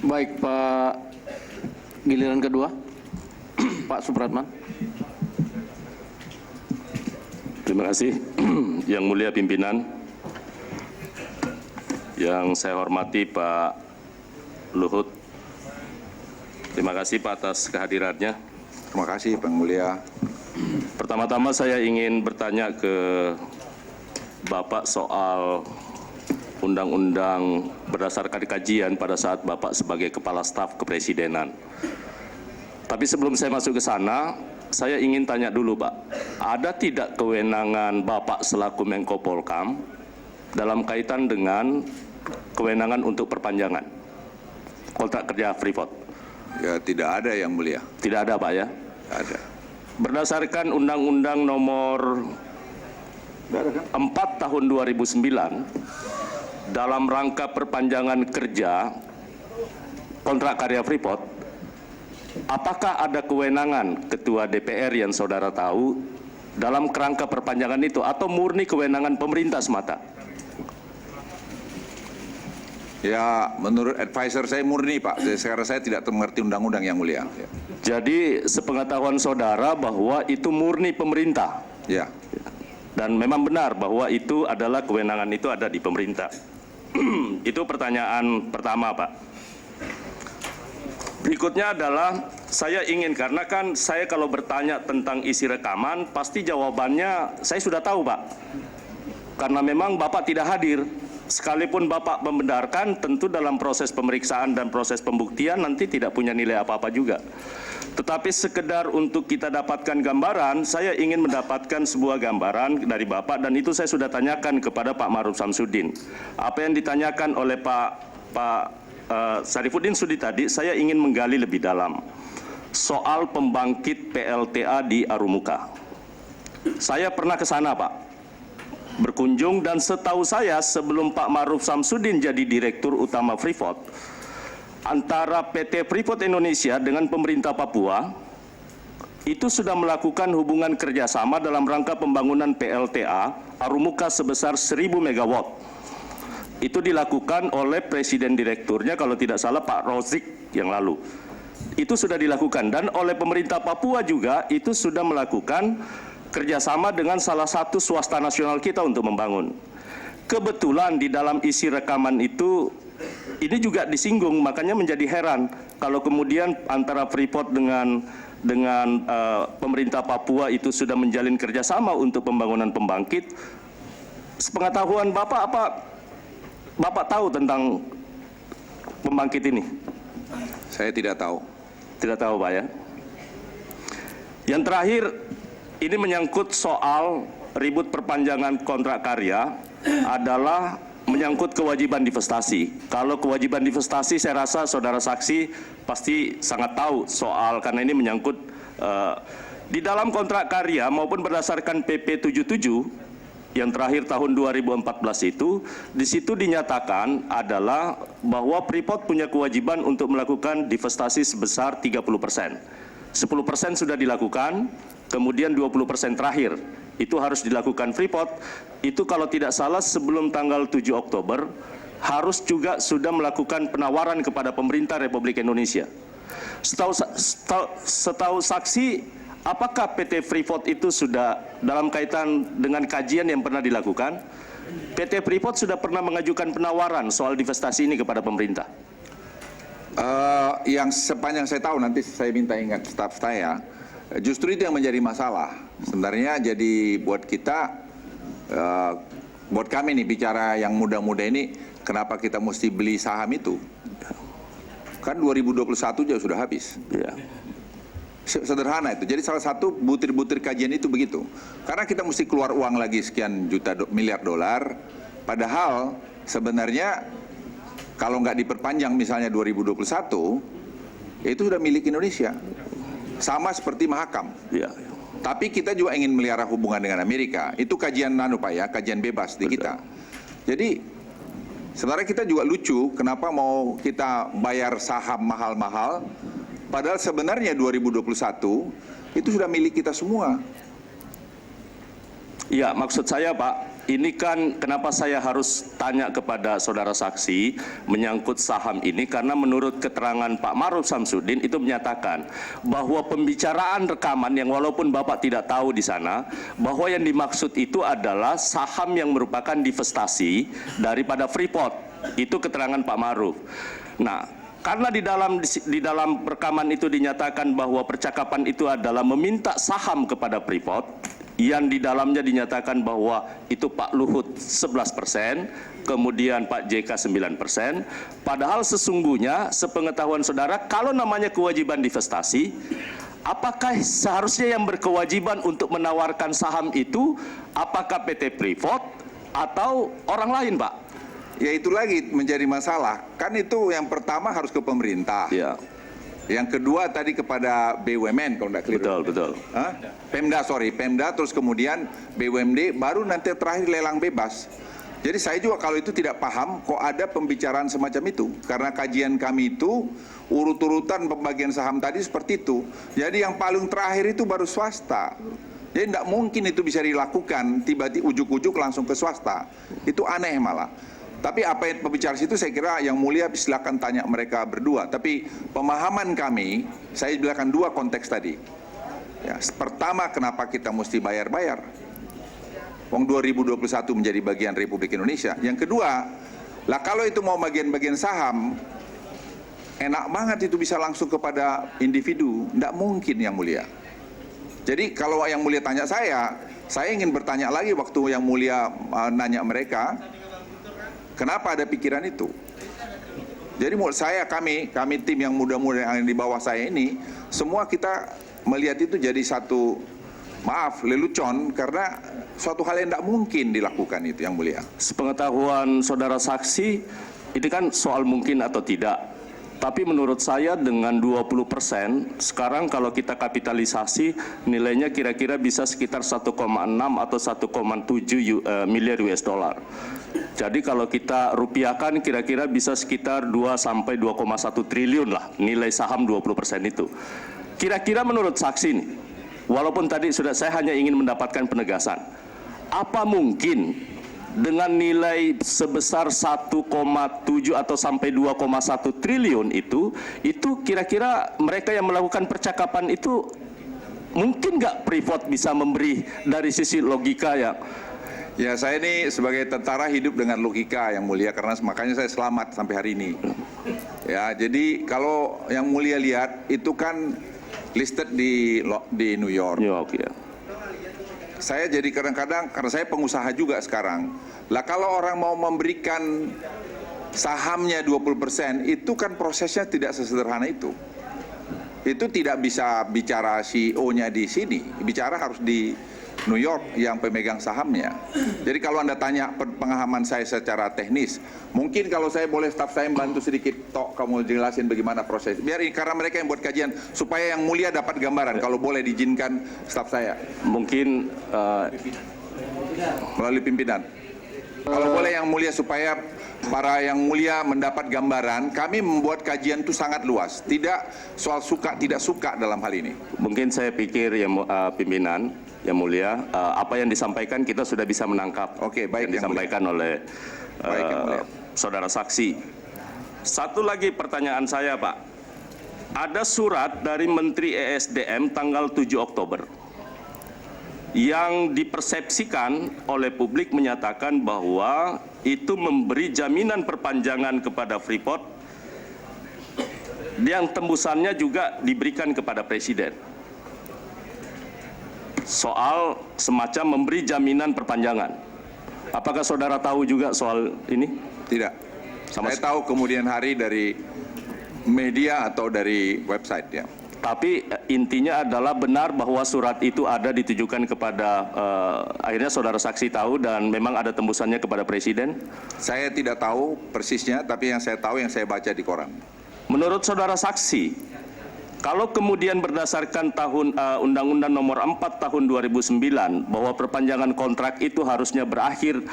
Baik, Pak. Giliran kedua, Pak Supratman. Terima kasih, Yang Mulia Pimpinan. Yang saya hormati Pak Luhut. Terima kasih Pak atas kehadirannya. Terima kasih, Pak Mulia. Pertama-tama saya ingin bertanya ke Bapak soal undang-undang berdasarkan kajian pada saat Bapak sebagai Kepala Staf Kepresidenan. Tapi sebelum saya masuk ke sana, saya ingin tanya dulu Pak, ada tidak kewenangan Bapak selaku Menko Polkam dalam kaitan dengan kewenangan untuk perpanjangan kontrak kerja Freeport? Ya, tidak ada Yang Mulia. Tidak ada Pak ya? Ada. Berdasarkan Undang-Undang Nomor 4 Tahun 2009, dalam rangka perpanjangan kerja kontrak karya Freeport, apakah ada kewenangan Ketua DPR yang saudara tahu dalam kerangka perpanjangan itu, atau murni kewenangan pemerintah semata? Ya, menurut advisor saya murni Pak, sekarang saya tidak mengerti undang-undang Yang Mulia. Ya. Jadi sepengetahuan saudara bahwa itu murni pemerintah? Ya. Dan memang benar bahwa itu adalah kewenangan itu ada di pemerintah. Itu pertanyaan pertama Pak. Berikutnya adalah saya ingin, karena kan saya kalau bertanya tentang isi rekaman pasti jawabannya saya sudah tahu Pak. Karena memang Bapak tidak hadir. Sekalipun Bapak membenarkan, tentu dalam proses pemeriksaan dan proses pembuktian nanti tidak punya nilai apa-apa juga. Tetapi sekedar untuk kita dapatkan gambaran, saya ingin mendapatkan sebuah gambaran dari Bapak, dan itu saya sudah tanyakan kepada Pak Ma'ruf Samsudin. Apa yang ditanyakan oleh Pak Sarifuddin Sudi tadi, saya ingin menggali lebih dalam soal pembangkit PLTA di Arumuka. Saya pernah ke sana Pak, berkunjung, dan setahu saya sebelum Pak Ma'ruf Samsudin jadi Direktur Utama Freeport, antara PT Freeport Indonesia dengan pemerintah Papua itu sudah melakukan hubungan kerjasama dalam rangka pembangunan PLTA Arumuka sebesar 1000 megawatt. Itu dilakukan oleh Presiden Direkturnya kalau tidak salah Pak Rozik yang lalu. Itu sudah dilakukan, dan oleh pemerintah Papua juga itu sudah melakukan kerjasama dengan salah satu swasta nasional kita untuk membangun. Kebetulan di dalam isi rekaman itu ini juga disinggung, makanya menjadi heran kalau kemudian antara Freeport dengan pemerintah Papua itu sudah menjalin kerjasama untuk pembangunan pembangkit. Sepengetahuan Bapak, apa Bapak tahu tentang pembangkit ini? Saya tidak tahu. Tidak tahu Pak ya. Yang terakhir, ini menyangkut soal ribut perpanjangan kontrak karya adalah menyangkut kewajiban divestasi. Kalau kewajiban divestasi saya rasa saudara saksi pasti sangat tahu soal, karena ini menyangkut di dalam kontrak karya maupun berdasarkan PP 77 yang terakhir tahun 2014 itu, di situ dinyatakan adalah bahwa Freeport punya kewajiban untuk melakukan divestasi sebesar 30%. 10% sudah dilakukan, kemudian 20% terakhir itu harus dilakukan Freeport. Itu kalau tidak salah sebelum tanggal 7 Oktober harus juga sudah melakukan penawaran kepada pemerintah Republik Indonesia. Setahu saksi, apakah PT Freeport itu sudah dalam kaitan dengan kajian yang pernah dilakukan, PT Freeport sudah pernah mengajukan penawaran soal divestasi ini kepada pemerintah? Yang sepanjang saya tahu, nanti saya minta ingat staf saya, justru itu yang menjadi masalah. Sebenarnya jadi buat kita, buat kami nih bicara yang muda-muda ini, kenapa kita mesti beli saham itu? Kan 2021 juga sudah habis. Ya. Sederhana itu. Jadi salah satu butir-butir kajian itu begitu. Karena kita mesti keluar uang lagi sekian miliar dolar, padahal sebenarnya kalau nggak diperpanjang misalnya 2021, itu sudah milik Indonesia. Sama seperti Mahakam. Ya. Tapi kita juga ingin melihara hubungan dengan Amerika. Itu kajian Pak ya, kajian bebas di kita. Jadi sebenarnya kita juga lucu, kenapa mau kita bayar saham mahal-mahal, padahal sebenarnya 2021 itu sudah milik kita semua. Iya, maksud saya Pak, ini kan kenapa saya harus tanya kepada saudara saksi menyangkut saham ini, karena menurut keterangan Pak Ma'ruf Samsudin itu menyatakan bahwa pembicaraan rekaman yang walaupun Bapak tidak tahu di sana, bahwa yang dimaksud itu adalah saham yang merupakan divestasi daripada Freeport. Itu keterangan Pak Ma'ruf. Nah, karena di dalam rekaman itu dinyatakan bahwa percakapan itu adalah meminta saham kepada Freeport, yang di dalamnya dinyatakan bahwa itu Pak Luhut 11%, kemudian Pak JK 9%, padahal sesungguhnya sepengetahuan saudara, kalau namanya kewajiban divestasi, apakah seharusnya yang berkewajiban untuk menawarkan saham itu, apakah PT Freeport atau orang lain, Pak? Ya itu lagi menjadi masalah. Kan itu yang pertama harus ke pemerintah. Ya. Yang kedua tadi kepada BUMN kalau tidak keliru. Betul. Hah? Pemda, terus kemudian BUMD, baru nanti terakhir lelang bebas. Jadi saya juga kalau itu tidak paham kok ada pembicaraan semacam itu. Karena kajian kami itu urut-urutan pembagian saham tadi seperti itu. Jadi yang paling terakhir itu baru swasta. Jadi tidak mungkin itu bisa dilakukan tiba-tiba ujuk-ujuk langsung ke swasta. Itu aneh malah. Tapi apa yang pembicara situ saya kira yang mulia silakan tanya mereka berdua. Tapi pemahaman kami, saya bilang dua konteks tadi. Ya, pertama kenapa kita mesti bayar-bayar? Wong 2021 menjadi bagian Republik Indonesia. Yang kedua, lah kalau itu mau bagian-bagian saham, enak banget itu bisa langsung kepada individu. Tidak mungkin yang mulia. Jadi kalau yang mulia tanya saya ingin bertanya lagi waktu yang mulia nanya mereka, kenapa ada pikiran itu? Jadi menurut saya kami tim yang muda-muda yang di bawah saya ini, semua kita melihat itu jadi satu, maaf, lelucon karena suatu hal yang tidak mungkin dilakukan itu yang mulia. Sepengetahuan saudara saksi, ini kan soal mungkin atau tidak. Tapi menurut saya dengan 20%, sekarang kalau kita kapitalisasi nilainya kira-kira bisa sekitar 1,6 atau 1,7 miliar US dollar. Jadi kalau kita rupiahkan kira-kira bisa sekitar 2 sampai 2,1 triliun lah nilai saham 20% itu. Kira-kira menurut saksi nih, walaupun tadi saya hanya ingin mendapatkan penegasan, apa mungkin dengan nilai sebesar 1,7 atau sampai 2,1 triliun itu kira-kira mereka yang melakukan percakapan itu mungkin nggak Freeport bisa memberi dari sisi logika ya? Ya saya ini sebagai tentara hidup dengan logika yang mulia karena makanya saya selamat sampai hari ini. Ya jadi kalau yang mulia lihat itu kan listed di New York. New York ya. Saya jadi kadang-kadang karena saya pengusaha juga sekarang. Lah kalau orang mau memberikan sahamnya 20% itu kan prosesnya tidak sesederhana itu. Itu tidak bisa bicara CEO-nya di sini, bicara harus di New York yang pemegang sahamnya. Jadi kalau Anda tanya pengalaman saya secara teknis, mungkin kalau saya boleh staf saya bantu sedikit, Tok, kamu jelasin bagaimana proses. Biar ini karena mereka yang buat kajian supaya yang mulia dapat gambaran. Kalau boleh diizinkan staf saya. Mungkin melalui pimpinan. Kalau boleh yang mulia supaya para yang mulia mendapat gambaran, kami membuat kajian itu sangat luas. Tidak soal suka tidak suka dalam hal ini. Mungkin saya pikir ya pimpinan yang mulia, apa yang disampaikan kita sudah bisa menangkap. Oke, baik, yang disampaikan oleh saudara saksi. Satu lagi pertanyaan saya, Pak. Ada surat dari Menteri ESDM tanggal 7 Oktober yang dipersepsikan oleh publik menyatakan bahwa itu memberi jaminan perpanjangan kepada Freeport yang tembusannya juga diberikan kepada Presiden. Soal semacam memberi jaminan perpanjangan. Apakah saudara tahu juga soal ini? Tidak. Saya tahu kemudian hari dari media atau dari website ya. Tapi intinya adalah benar bahwa surat itu ada ditujukan kepada, akhirnya saudara saksi tahu dan memang ada tembusannya kepada Presiden? Saya tidak tahu persisnya, tapi yang saya tahu yang saya baca di koran. Menurut saudara saksi, kalau kemudian berdasarkan Undang-Undang Nomor 4 Tahun 2009 bahwa perpanjangan kontrak itu harusnya berakhir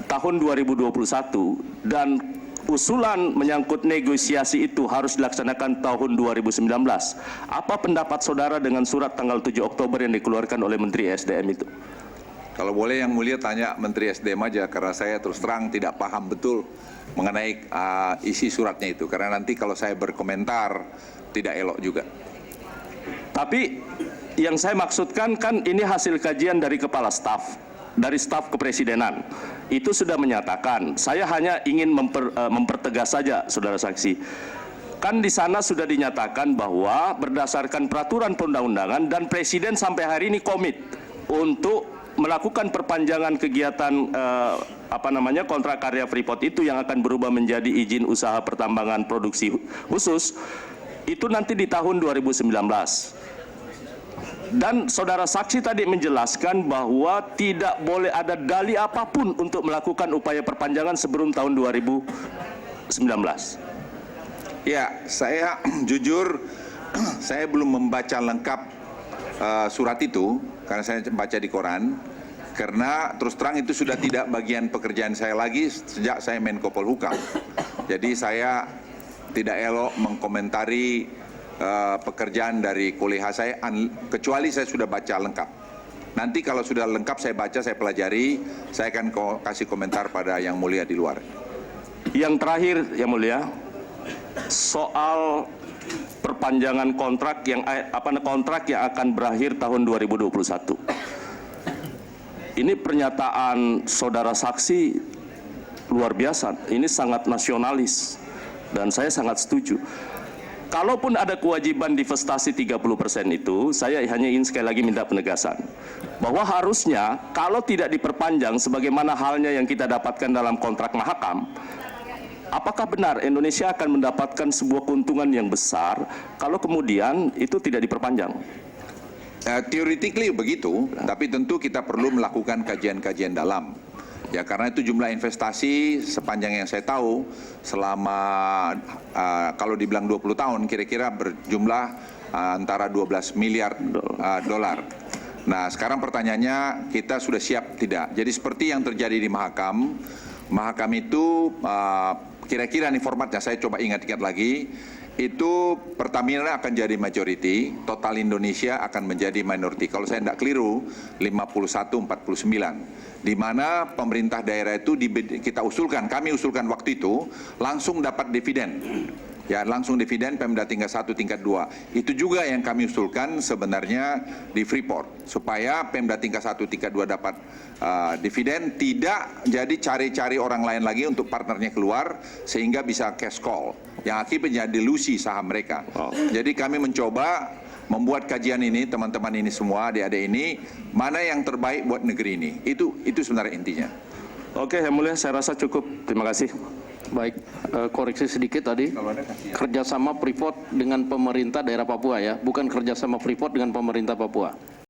tahun 2021 dan usulan menyangkut negosiasi itu harus dilaksanakan tahun 2019. Apa pendapat saudara dengan surat tanggal 7 Oktober yang dikeluarkan oleh Menteri SDM itu? Kalau boleh yang mulia tanya Menteri SDM aja, karena saya terus terang tidak paham betul mengenai isi suratnya itu. Karena nanti kalau saya berkomentar tidak elok juga. Tapi yang saya maksudkan kan ini hasil kajian dari kepala staf, dari staf kepresidenan. Itu sudah menyatakan, saya hanya ingin mempertegas saja, saudara saksi. Kan di sana sudah dinyatakan bahwa berdasarkan peraturan perundang-undangan dan presiden sampai hari ini komit untuk melakukan perpanjangan kegiatan kontrak karya Freeport itu yang akan berubah menjadi izin usaha pertambangan produksi khusus itu nanti di tahun 2019. Dan saudara saksi tadi menjelaskan bahwa tidak boleh ada dalih apapun untuk melakukan upaya perpanjangan sebelum tahun 2019. Ya, saya jujur saya belum membaca lengkap surat itu karena saya baca di koran, karena terus terang itu sudah tidak bagian pekerjaan saya lagi sejak saya Menko Polhukam. Jadi saya tidak elok mengkomentari pekerjaan dari kolega saya kecuali saya sudah baca lengkap. Nanti kalau sudah lengkap saya baca, saya pelajari, saya akan kasih komentar pada yang mulia di luar. Yang terakhir yang mulia, soal perpanjangan kontrak yang akan berakhir tahun 2021. Ini pernyataan saudara saksi luar biasa. Ini sangat nasionalis dan saya sangat setuju. Kalaupun ada kewajiban divestasi 30% itu, saya hanya ingin sekali lagi minta penegasan bahwa harusnya kalau tidak diperpanjang sebagaimana halnya yang kita dapatkan dalam kontrak Mahakam, apakah benar Indonesia akan mendapatkan sebuah keuntungan yang besar kalau kemudian itu tidak diperpanjang? Theoretically begitu, tapi tentu kita perlu melakukan kajian-kajian dalam. Ya, karena itu jumlah investasi sepanjang yang saya tahu selama kalau dibilang 20 tahun kira-kira berjumlah antara 12 miliar dolar. Nah, sekarang pertanyaannya kita sudah siap tidak? Jadi seperti yang terjadi di Mahakam, Mahakam itu kira-kira nih formatnya, saya coba ingat-ingat lagi, itu Pertamina akan jadi majority, Total Indonesia akan menjadi minority. Kalau saya tidak keliru, 51-49. Di mana pemerintah daerah itu kita usulkan, kami usulkan waktu itu, langsung dapat dividen. Ya, langsung dividen Pemda tingkat 1, tingkat 2. Itu juga yang kami usulkan sebenarnya di Freeport. Supaya Pemda tingkat 1, tingkat 2 dapat dividen, tidak jadi cari-cari orang lain lagi untuk partnernya keluar, sehingga bisa cash call. Yang akibatnya dilusi saham mereka. Jadi kami mencoba membuat kajian ini, teman-teman ini semua, adik-adik ini, mana yang terbaik buat negeri ini. Itu sebenarnya intinya. Oke, Yang Mulia, saya rasa cukup. Terima kasih. Baik, koreksi sedikit tadi, kerjasama Freeport dengan pemerintah daerah Papua ya, bukan kerjasama Freeport dengan pemerintah Papua.